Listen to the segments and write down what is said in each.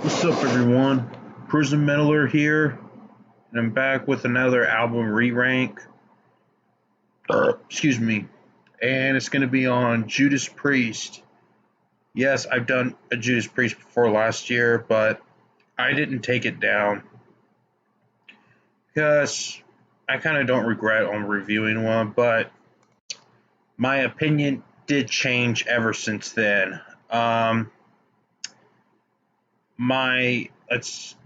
What's up, everyone? Prism Meddler here, and I'm back with another album re-rank. Excuse me. And it's going to be on Judas Priest. Yes, I've done a Judas Priest before last year, but I didn't take it down because I kind of don't regret on reviewing one, but my opinion did change ever since then. My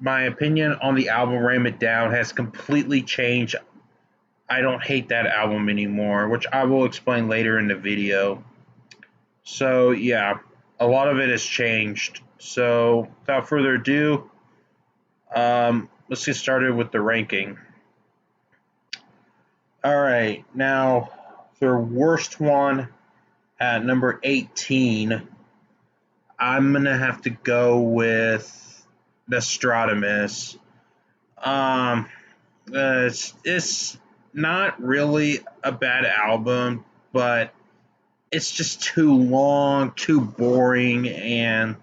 opinion on the album Ram It Down has completely changed. I don't hate that album anymore, which I will explain later in the video. So yeah, a lot of it has changed. So without further ado, let's get started with the ranking. All right, now the worst one at number 18, I'm gonna have to go with Nostradamus. Um, it's not really a bad album, but it's just too long, too boring, and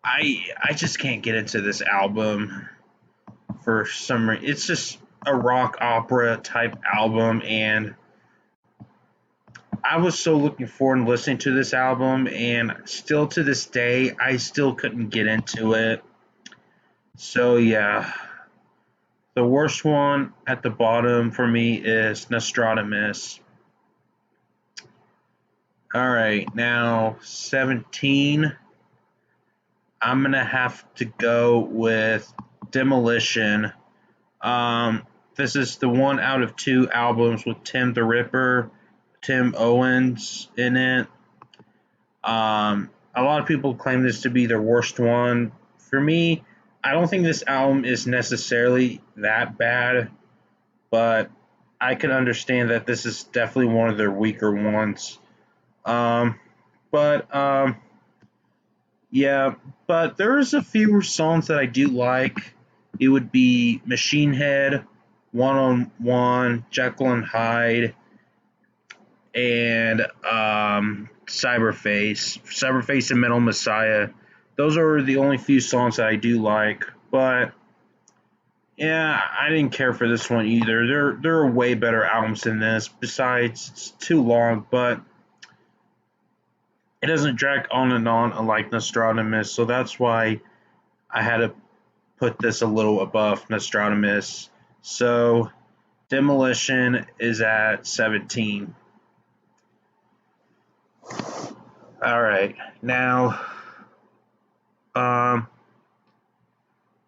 I just can't get into this album for some reason. It's just a rock opera type album, and I was so looking forward to listening to this album, and still to this day, I still couldn't get into it. So yeah, the worst one at the bottom for me is Nostradamus. All right, now 17. I'm gonna have to go with Demolition. This is the one out of two albums with Tim the Ripper, Tim Owens in it. A lot of people claim this to be their worst one. For me, I don't think this album is necessarily that bad, but I can understand that this is definitely one of their weaker ones. But yeah, but there's a few songs that I do like. It would be Machine Head, One on One, Jekyll and Hyde, and Cyberface and Metal Messiah. Those are the only few songs that I do like. But yeah, I didn't care for this one either. There are way better albums than this. Besides, it's too long, but it doesn't drag on and on like Nostradamus, so that's why I had to put this a little above Nostradamus. So Demolition is at 17. All right, now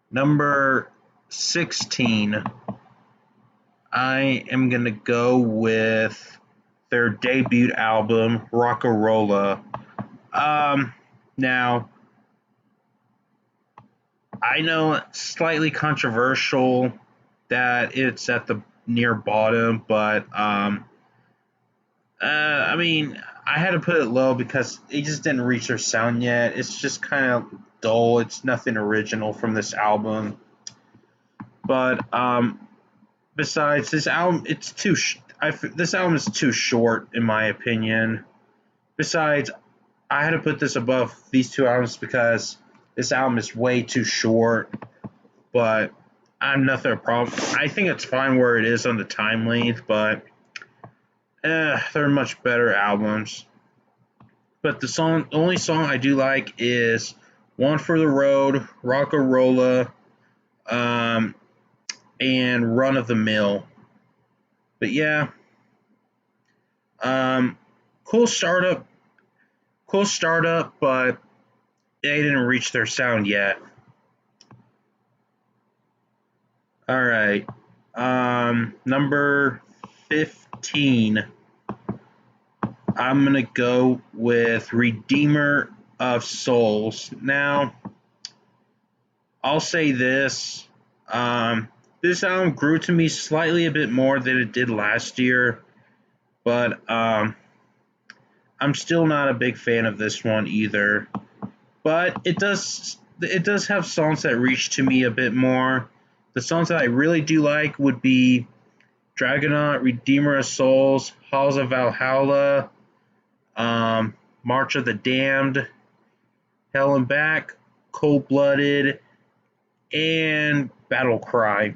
number 16. I am gonna go with their debut album, Rockarola. Now I know it's slightly controversial that it's at the near bottom, but I mean, I had to put it low because it just didn't reach their sound yet. It's just kind of dull. It's nothing original from this album. But besides this album, it's too. This album is too short, in my opinion. Besides, I had to put this above these two albums because this album is way too short. But I'm nothing a problem. I think it's fine where it is on the time length, but they're much better albums. But the only song I do like is "One for the Road," "Rockarola," and "Run of the Mill." But yeah, um, cool startup, but they didn't reach their sound yet. All right, number 15. I'm gonna go with Redeemer of Souls. Now, I'll say this. This album grew to me slightly a bit more than it did last year, but I'm still not a big fan of this one either. But it does have songs that reach to me a bit more. The songs that I really do like would be Dragonaut, Redeemer of Souls, Halls of Valhalla, March of the Damned, Hell and Back, Cold Blooded, and Battle Cry.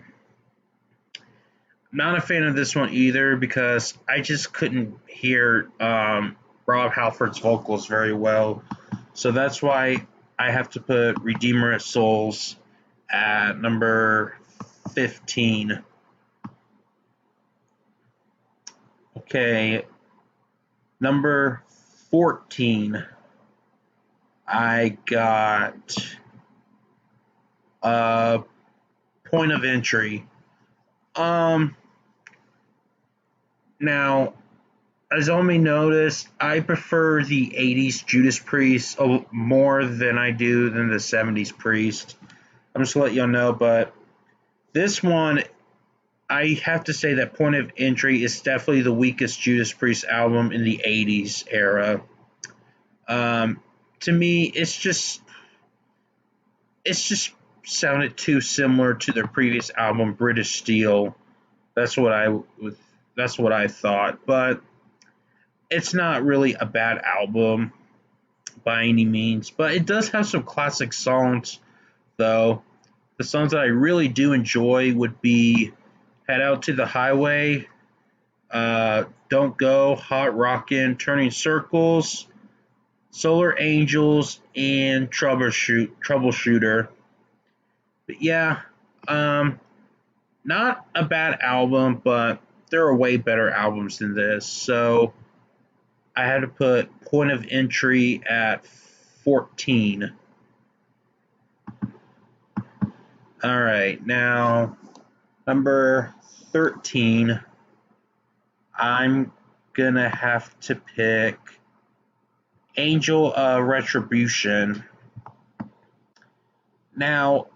Not a fan of this one either because I just couldn't hear Rob Halford's vocals very well. So that's why I have to put Redeemer of Souls at number 15. Okay, number 14. I got Point of Entry. Um, Now, as I may notice, I prefer the 80s Judas Priest more than I do than the 70s Priest. I'm just gonna let y'all know, but this one, I have to say that Point of Entry is definitely the weakest Judas Priest album in the 80s era. To me, it's just sounded too similar to their previous album, British Steel. That's what I thought, but it's not really a bad album by any means. But it does have some classic songs, though. The songs that I really do enjoy would be Head Out to the Highway, Don't Go, Hot Rockin', Turning Circles, Solar Angels, and Troubleshooter. But yeah, um, not a bad album, but there are way better albums than this. So I had to put Point of Entry at 14. All right, now number 13, I'm gonna have to pick Angel Retribution. Now,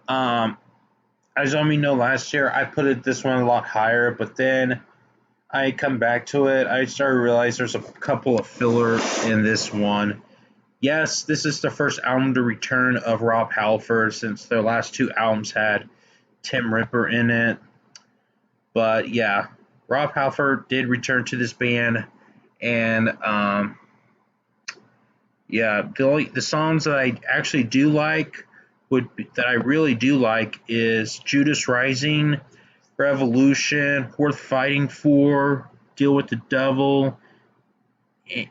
as you know, last year I put this one a lot higher, but then I come back to it. I started to realize there's a couple of filler in this one. Yes, this is the first album to return of Rob Halford since their last two albums had Tim Ripper in it. But yeah, Rob Halford did return to this band, and yeah, the songs that I actually do like that I really do like is Judas Rising, Revolution, Worth Fighting For, Deal with the Devil,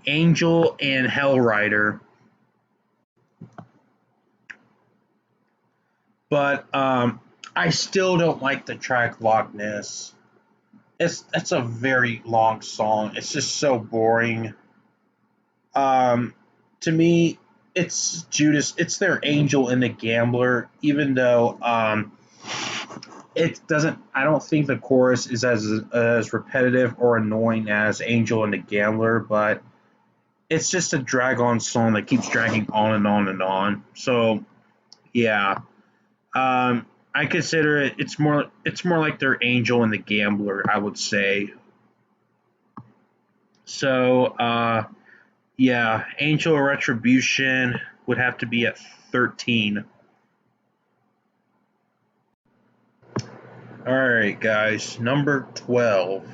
Angel, and Hellrider. But I still don't like the track Loch Ness. It's a very long song. It's just so boring. Um, to me, it's Judas. It's their Angel and the Gambler. Even though it doesn't. I don't think the chorus is as repetitive or annoying as Angel and the Gambler, but it's just a drag on song that keeps dragging on and on and on. So yeah, I consider it. It's more like their Angel and the Gambler, I would say. So yeah, Angel Retribution would have to be at 13. All right, guys, number 12.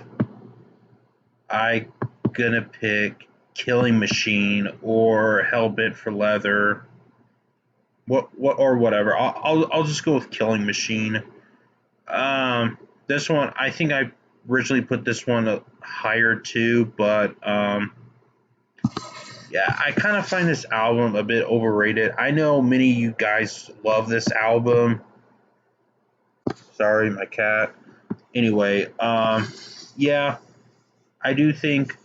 I gonna pick Killing Machine or Hellbent for Leather. What or whatever. I'll just go with Killing Machine. This one, I think I originally put this one higher too, but yeah, I kind of find this album a bit overrated. I know many of you guys love this album. Sorry, my cat. Anyway, yeah, I do think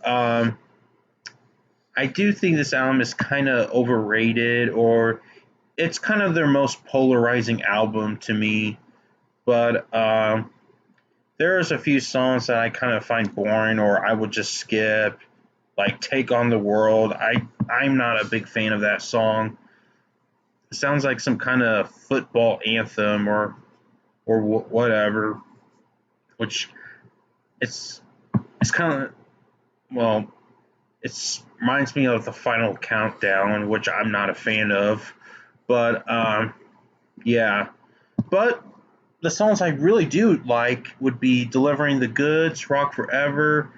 this album is kind of overrated, or it's kind of their most polarizing album to me. But there's a few songs that I kind of find boring, or I would just skip. Like "Take on the World," I'm not a big fan of that song. It sounds like some kind of football anthem or whatever. Which it's kind of, well, it reminds me of the Final Countdown, which I'm not a fan of. But yeah, but the songs I really do like would be "Delivering the Goods," "Rock Forever,"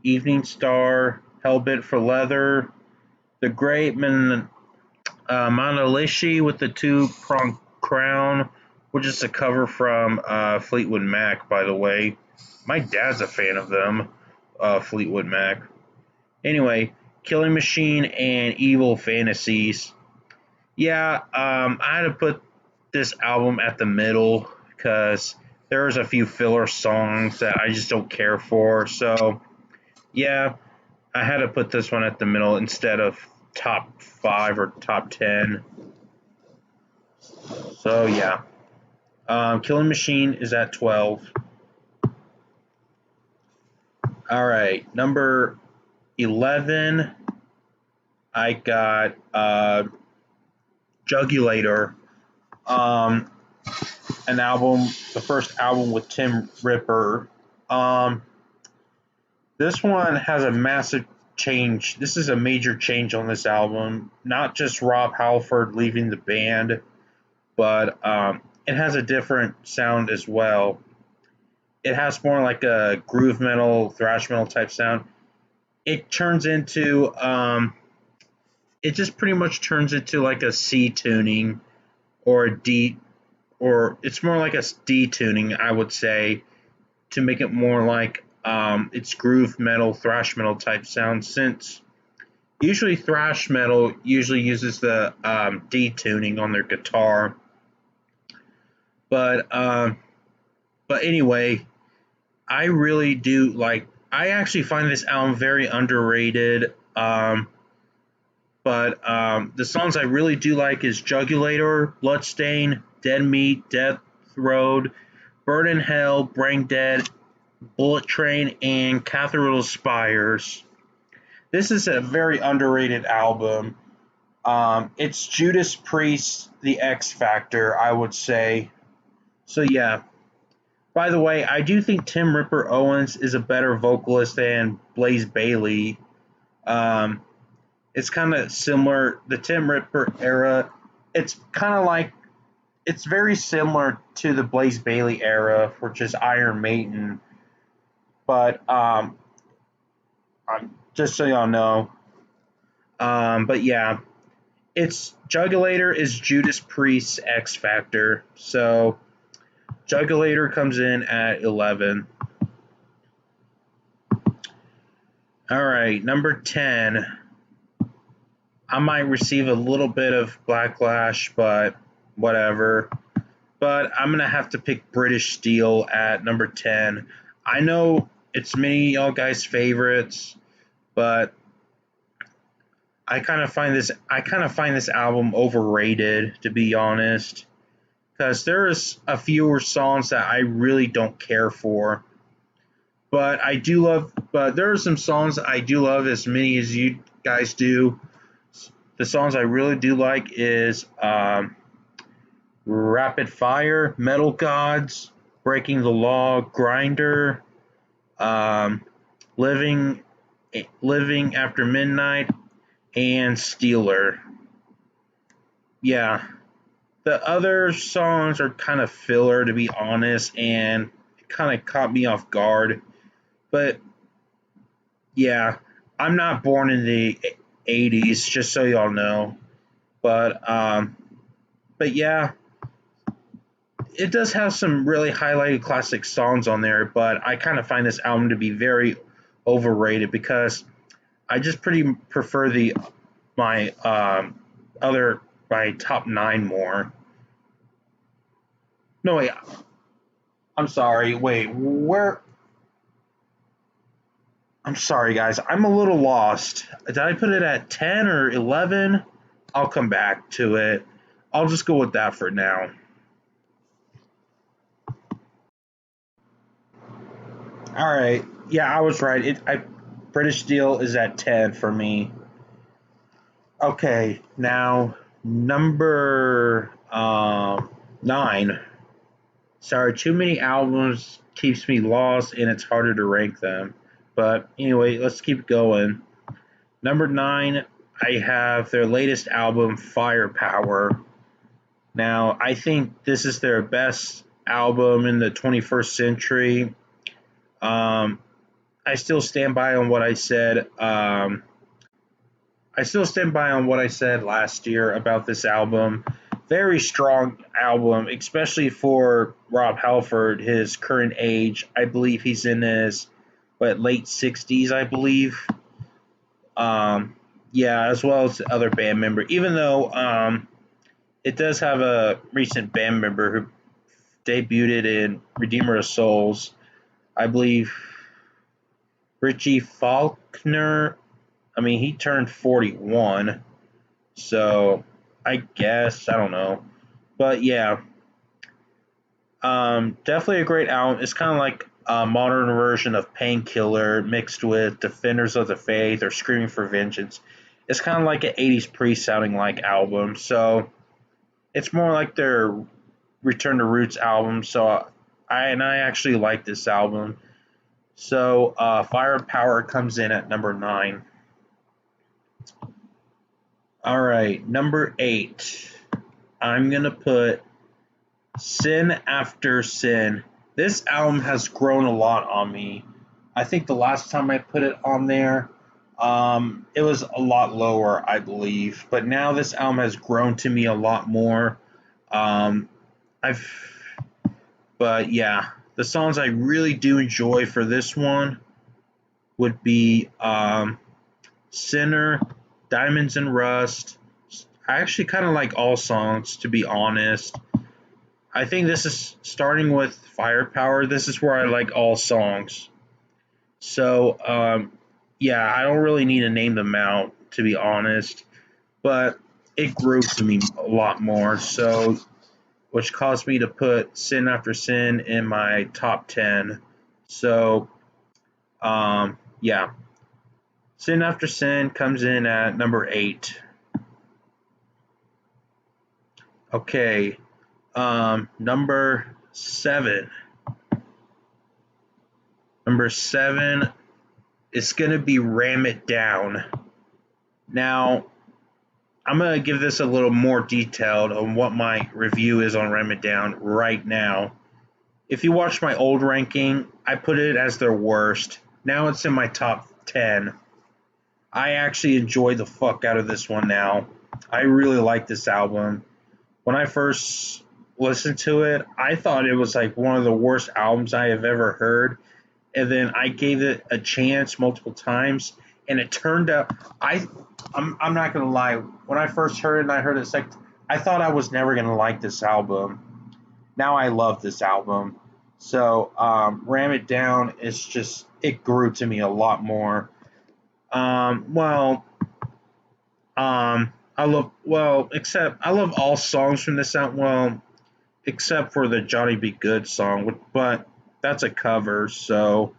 "Evening Star," "Hellbent for Leather," "The Great Monolishi with the two-pronged crown, which is a cover from Fleetwood Mac, by the way. My dad's a fan of them, Fleetwood Mac. Anyway, Killing Machine and Evil Fantasies. Yeah, I had to put this album at the middle because there's a few filler songs that I just don't care for. So, yeah, I had to put this one at the middle instead of top 5 or top 10. So, yeah. Killing Machine is at 12. All right, number 11, I got Jugulator. Um, an album, the first album with Tim Ripper. Um, this one has a massive change. This is a major change on this album. Not just Rob Halford leaving the band, but it has a different sound as well. It has more like a groove metal, thrash metal type sound. It turns into, it just pretty much turns into like a C tuning or a D, or it's more like a D tuning, I would say, to make it more like its groove metal, thrash metal type sound. Since usually thrash metal usually uses the D tuning on their guitar, but anyway, I really do like. I actually find this album very underrated. But the songs I really do like is Jugulator, Bloodstain, Dead Meat, Death Road, Burn in Hell, Brain Dead, Bullet Train, and Cathedral Spires. This is a very underrated album. It's Judas Priest, the X Factor, I would say. So yeah. By the way, I do think Tim Ripper Owens is a better vocalist than Blaze Bayley. Um, it's kind of similar. The Tim Ripper era, it's kind of like, it's very similar to the Blaze Bayley era, which is Iron Maiden. But just so y'all know, but yeah, it's Jugulator is Judas Priest's X Factor. So Jugulator comes in at 11. All right, number 10. I might receive a little bit of backlash, but whatever. But I'm going to have to pick British Steel at number 10. I know it's many of y'all guys' favorites, but I kind of find this album overrated, to be honest, because there's a fewer songs that I really don't care for. But I do love, but there are some songs I do love as many as you guys do. The songs I really do like is Rapid Fire, Metal Gods, Breaking the Law, Grinder, um, Living Living After Midnight, and Steeler. Yeah, the other songs are kind of filler, to be honest, and it kind of caught me off guard. But yeah, I'm not born in the 80s, just so y'all know. But but yeah, it does have some really highlighted classic songs on there. But I kind of find this album to be very overrated because I just pretty prefer the my other my top 9 more. No wait, I'm sorry. Wait, where? I'm sorry, guys. I'm a little lost. Did I put it at 10 or 11? I'll come back to it. I'll just go with that for now. All right. Yeah, I was right. British Steel is at 10 for me. Okay, now number 9. Sorry, too many albums keeps me lost and it's harder to rank them. But anyway, let's keep going. Number 9, I have their latest album, Firepower. Now, I think this is their best album in the 21st century. I still stand by on what I said. I I still stand by on what I said last year about this album. Very strong album, especially for Rob Halford, his current age. I believe he's in his late 60s, I believe. Yeah, as well as the other band member. Even though it does have a recent band member who debuted in Redeemer of Souls, I believe Richie Faulkner. I mean, he turned 41, so I guess I don't know, but yeah, definitely a great album. It's kind of like a modern version of Painkiller mixed with Defenders of the Faith or Screaming for Vengeance. It's kind of like an 80s Priest sounding like album, so it's more like their Return to Roots album. So I actually like this album. So Firepower comes in at number 9. All right, number 8. I'm gonna put Sin After Sin. This album has grown a lot on me. I think the last time I put it on there, it was a lot lower, I believe. But now this album has grown to me a lot more. Um, I've, but yeah, the songs I really do enjoy for this one would be Sinner, Diamonds and Rust. I actually kind of like all songs, to be honest. I think this is starting with Firepower. This is where I like all songs. So, yeah, I don't really need to name them out, to be honest. But it grew to me a lot more. So, which caused me to put Sin After Sin in my top 10. So, yeah. Sin After Sin comes in at number 8. Okay. Number 7. Number 7 is going to be Ram It Down. Now, I'm going to give this a little more detailed on what my review is on Ram It Down right now. If you watch my old ranking, I put it as their worst. Now it's in my top 10. I actually enjoy the fuck out of this one now. I really like this album. When I first listened to it, I thought it was like one of the worst albums I have ever heard. And then I gave it a chance multiple times, and it turned out I'm not gonna lie. When I first heard it and I heard it second, I thought I was never gonna like this album. Now I love this album. So Ram It Down is just it grew to me a lot more. Well, except I love all songs from this album. Well, except for the Johnny Be Good song, but that's a cover, so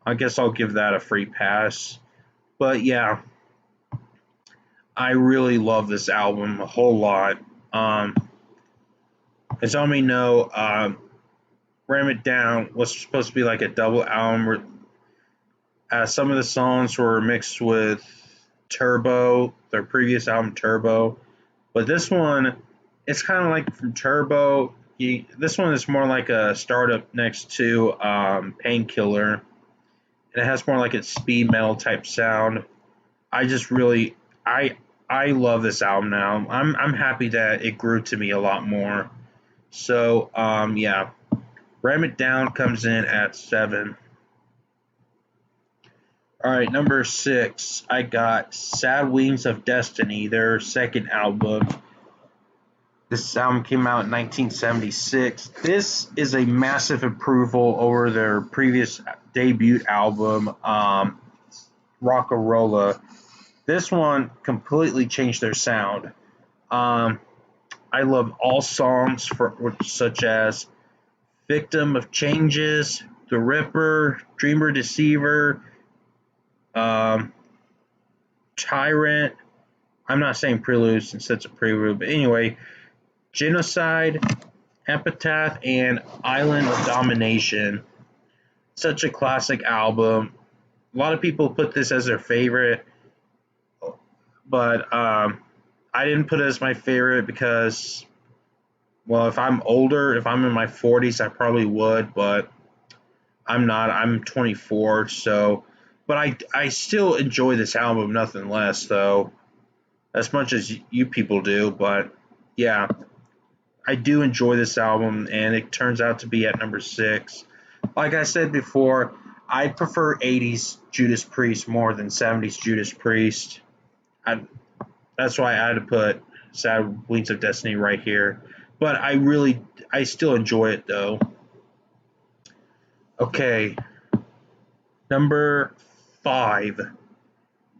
I guess I'll give that a free pass. But yeah, I really love this album a whole lot. As all may know, Ram It Down was supposed to be like a double album. Some of the songs were mixed with Turbo, their previous album Turbo. But this one, it's kind of like from Turbo. This one is more like a startup next to Painkiller. And it has more like a speed metal type sound. I just really, I love this album now. I'm happy that it grew to me a lot more. So, yeah. Ram It Down comes in at 7. All right, number 6, I got Sad Wings of Destiny, their second album. This album came out in 1976. This is a massive improvement over their previous debut album, Rock'n'Rolla. This one completely changed their sound. I love all songs such as Victim of Changes, The Ripper, Dreamer Deceiver, Tyrant. I'm not saying Prelude since it's a prelude, but anyway, Genocide, Epitaph, and Island of Domination. Such a classic album. A lot of people put this as their favorite, but I didn't put it as my favorite because, well, if I'm older, if I'm in my 40s, I probably would, but I'm not. I'm 24, so, but I still enjoy this album, nothing less, though. as much as you people do, but yeah, I do enjoy this album, and it turns out to be at number 6. Like I said before, I prefer 80s Judas Priest more than 70s Judas Priest. I, that's why I had to put Sad Wings of Destiny right here. But I still enjoy it though. Okay, number 5.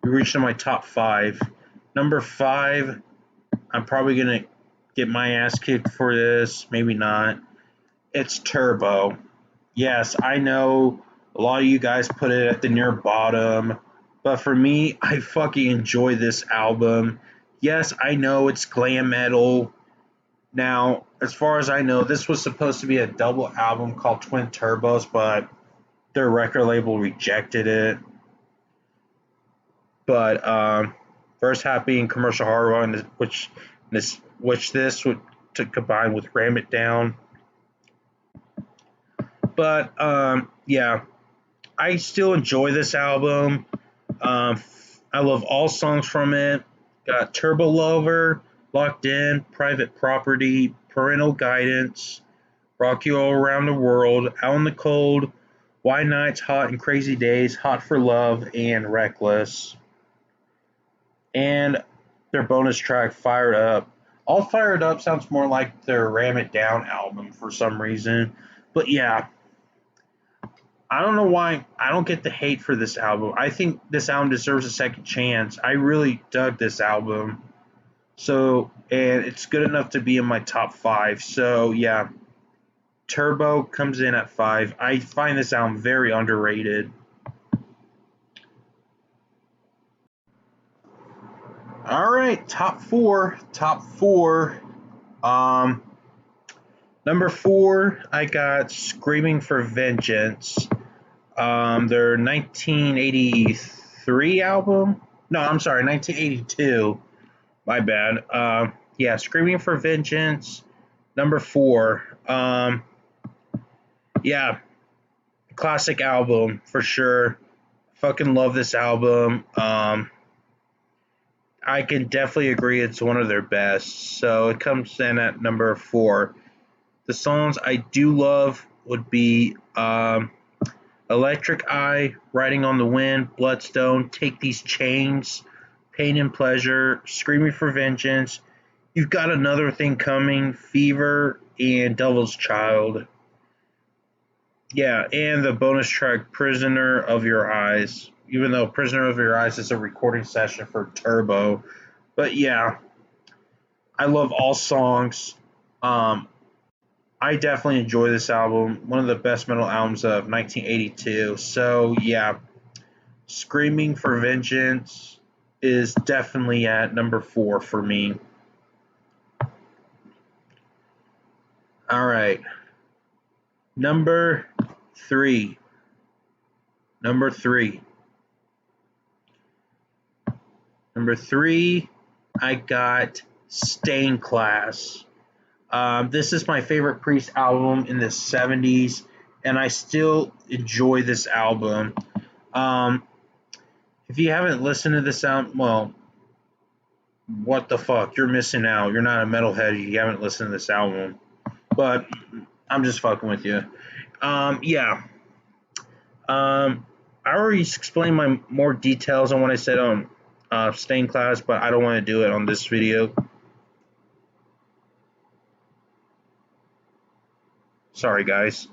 We reached in my top 5. Number 5, I'm probably gonna get my ass kicked for this. Maybe not. It's Turbo. Yes, I know a lot of you guys put it at the near bottom, but for me, I fucking enjoy this album. Yes, I know it's glam metal. Now, as far as I know, this was supposed to be a double album called Twin Turbos, but their record label rejected it. But first half being commercial hard rock, which this would to combine with Ram It Down. But yeah, I still enjoy this album. I love all songs from it. Got Turbo Lover, Locked In, Private Property, Parental Guidance, Rock You All Around the World, Out in the Cold, Why Nights, Hot and Crazy Days, Hot for Love, and Reckless. And their bonus track, Fired Up. All Fired Up sounds more like their Ram It Down album for some reason. But yeah, I don't know why I don't get the hate for this album. I think this album deserves a second chance. I really dug this album. So, and it's good enough to be in my top 5. So, yeah, Turbo comes in at 5. I find this album very underrated. All right, top 4. Top 4. Um, Number 4, I got Screaming for Vengeance. Their 1983 album. No, I'm sorry, 1982. My bad. Yeah, Screaming for Vengeance. Number 4. Yeah, classic album for sure. Fucking love this album. I can definitely agree it's one of their best. So it comes in at number 4. The songs I do love would be Electric Eye, Riding on the Wind, Bloodstone, Take These Chains, Pain and Pleasure, Screaming for Vengeance, You've Got Another Thing Coming, Fever, and Devil's Child. Yeah, and the bonus track Prisoner of Your Eyes, even though Prisoner of Your Eyes is a recording session for Turbo. But yeah, I love all songs. I definitely enjoy this album. One of the best metal albums of 1982. So yeah, Screaming for Vengeance is definitely at number 4 for me. All right. Number 3. Number 3. Number 3, I got Stained Class. This is my favorite Priest album in the 70s, and I still enjoy this album. If you haven't listened to this album, well, what the fuck? You're missing out. You're not a metalhead. You haven't listened to this album. But I'm just fucking with you. Yeah. I already explained my more details on what I said on Stained Class, but I don't want to do it on this video. Sorry, guys.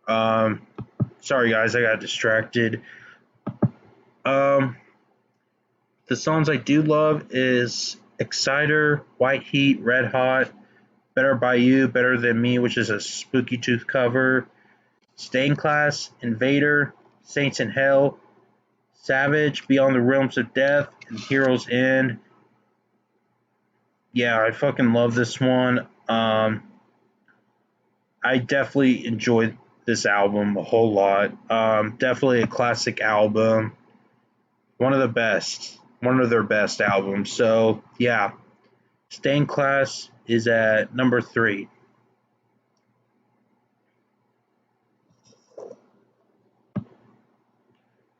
Sorry, guys. I got distracted. The songs I do love is Exciter, White Heat, Red Hot, Better by You, Better Than Me, which is a Spooky Tooth cover, Stained Class, Invader, Saints in Hell, Savage, Beyond the Realms of Death, and Heroes End. Yeah, I fucking love this one. I definitely enjoyed this album a whole lot. Definitely a classic album. One of the best. One of their best albums. So, yeah. Stained Class is at number 3.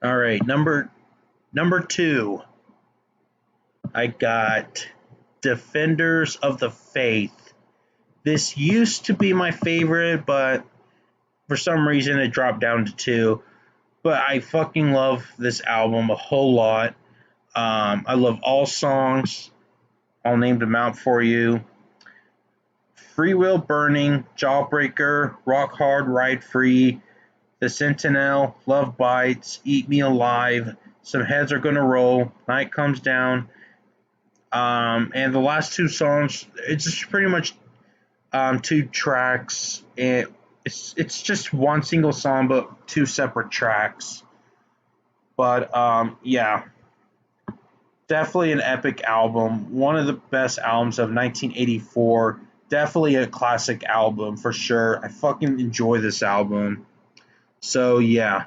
All right, number 2. I got Defenders of the Faith. This used to be my favorite, but for some reason it dropped down to 2. But I fucking love this album a whole lot. I love all songs. I'll name them out for you. Free Will Burning, Jawbreaker, Rock Hard, Ride Free, The Sentinel, Love Bites, Eat Me Alive, Some Heads Are Gonna Roll, Night Comes Down, and the last 2 songs, it's just pretty much 2 tracks. It's just one single song, but 2 separate tracks. But yeah, definitely an epic album. One of the best albums of 1984. Definitely a classic album for sure. I fucking enjoy this album. So yeah,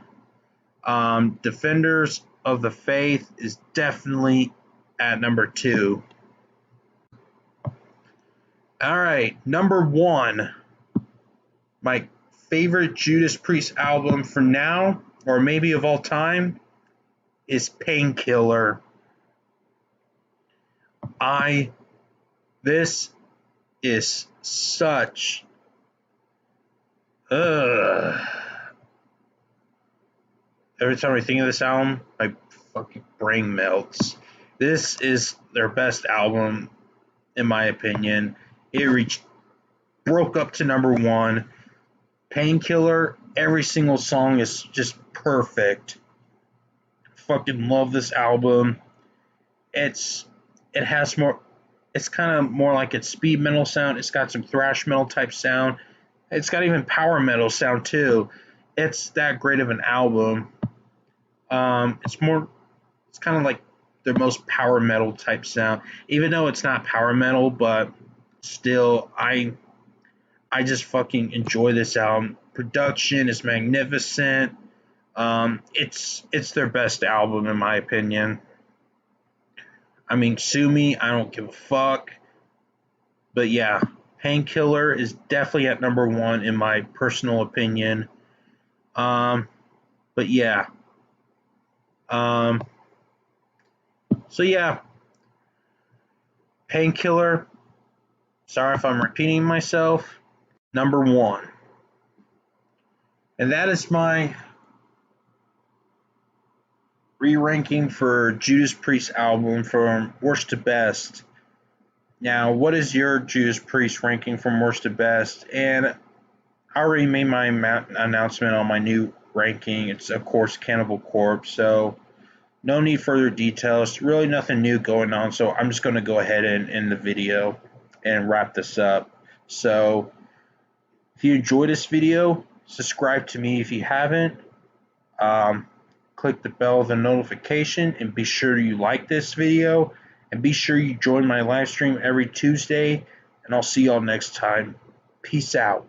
Defenders of the Faith is definitely at number 2. All right, number 1. My favorite Judas Priest album for now, or maybe of all time, is Painkiller. This is such every time I think of this album, my fucking brain melts. This is their best album, in my opinion. It broke up to number 1. Painkiller, every single song is just perfect. Fucking love this album. It has more. It's kind of more like its speed metal sound. It's got some thrash metal type sound. It's got even power metal sound too. It's that great of an album. It's more. It's kind of like their most power metal type sound. Even though it's not power metal, but still, I just fucking enjoy this album. Production is magnificent. It's their best album in my opinion. I mean, sue me, I don't give a fuck. But yeah, Painkiller is definitely at number 1 in my personal opinion. But yeah. So yeah, Painkiller. Sorry if I'm repeating myself. Number 1. And that is my re-ranking for Judas Priest album from worst to best. Now, what is your Judas Priest ranking from worst to best? And I already made my announcement on my new ranking. It's, of course, Cannibal Corpse. So, no need further details. Really nothing new going on. So, I'm just going to go ahead and end the video and wrap this up. So, if you enjoyed this video, subscribe to me if you haven't. Click the bell of the notification and be sure you like this video. And be sure you join my live stream every Tuesday. And I'll see y'all next time. Peace out.